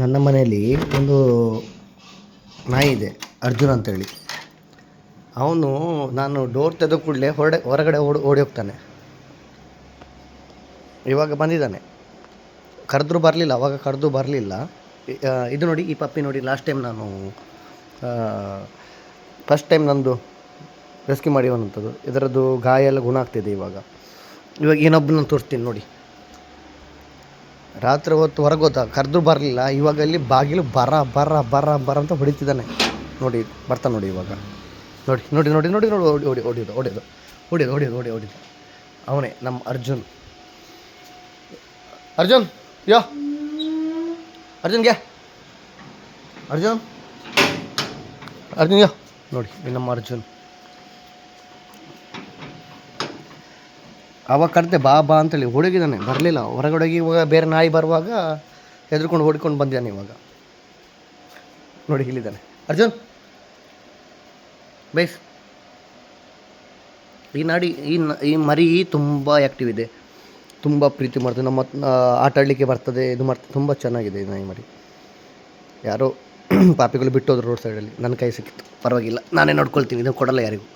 ನನ್ನ ಮನೆಯಲ್ಲಿ ಒಂದು ನಾಯಿ ಇದೆ, ಅರ್ಜುನ್ ಅಂತೇಳಿ. ಅವನು ನಾನು ಡೋರ್ ತೆಗೆದ ಕೂಡಲೇ ಹೊರಗಡೆ ಓಡಿ ಹೋಗ್ತಾನೆ. ಇವಾಗ ಬಂದಿದ್ದಾನೆ, ಕರೆದ್ರೂ ಬರಲಿಲ್ಲ, ಅವಾಗ ಕರೆದು ಬರಲಿಲ್ಲ. ಇದು ನೋಡಿ, ಈ ಪಪ್ಪಿ ನೋಡಿ, ಲಾಸ್ಟ್ ಟೈಮ್ ನಾನು ಫಸ್ಟ್ ಟೈಮ್ ನಂದು ರೆಸ್ಕ್ಯೂ ಮಾಡಿರುವಂಥದ್ದು. ಇದರದ್ದು ಗಾಯ ಎಲ್ಲ ಗುಣ ಆಗ್ತಿದೆ ಇವಾಗ ಇನ್ನೊಬ್ಬನ ತೋರಿಸ್ತೀನಿ ನೋಡಿ. ರಾತ್ರಿ ಹೊತ್ತು ಹೊರಗೆ ಹೋದ, ಕರೆದ್ರೂ ಬರಲಿಲ್ಲ. ಇವಾಗ ಅಲ್ಲಿ ಬಾಗಿಲು ಬರ ಬರ ಬರ ಬರ ಅಂತ ಹೊಡಿತಿದ್ದಾನೆ ನೋಡಿ. ಬರ್ತಾನೆ ನೋಡಿ ಇವಾಗ. ನೋಡಿ ನೋಡಿ ನೋಡಿ ನೋಡಿ ನೋಡಿ ಓಡಿಯೋದು ಅವನೇ ನಮ್ಮ ಅರ್ಜುನ್. ಅರ್ಜುನ್ ಯೋ, ಅರ್ಜುನ್ಗೆ ಅರ್ಜುನ್ ಯೋ ನೋಡಿ, ನಮ್ಮ ಅರ್ಜುನ್. ಅವಾಗ ಕರೆದೆ ಬಾ ಬಾ ಅಂತೇಳಿ ಹುಡುಗಿದ್ದಾನೆ, ಬರಲಿಲ್ಲ. ಹೊರಗಡೆ ಇವಾಗ ಬೇರೆ ನಾಯಿ ಬರುವಾಗ ಹೆದರ್ಕೊಂಡು ಓಡಿಕೊಂಡು ಬಂದಿದ್ದಾನೆ ಇವಾಗ. ನೋಡಿ ಇಲ್ಲಿದ್ದಾನೆ ಅರ್ಜುನ್. ಬೈಸ್, ಈ ಮರಿ ತುಂಬ ಆ್ಯಕ್ಟಿವ್ ಇದೆ, ತುಂಬ ಪ್ರೀತಿ ಮಾಡ್ತದೆ, ನಮ್ಮ ಆಟ ಆಡಲಿಕ್ಕೆ ಬರ್ತದೆ, ಇದು ಮಾಡ್ತದೆ. ತುಂಬ ಚೆನ್ನಾಗಿದೆ ಈ ನಾಯಿ ಮರಿ. ಯಾರೋ ಪಾಪಿಗಳು ಬಿಟ್ಟೋದ್ರು ರೋಡ್ ಸೈಡಲ್ಲಿ, ನನ್ನ ಕೈ ಸಿಕ್ಕಿತ್ತು, ಪರವಾಗಿಲ್ಲ, ನಾನೇ ನೋಡ್ಕೊಳ್ತೀನಿ, ಇದು ಕೊಡಲ್ಲ ಯಾರಿಗೂ.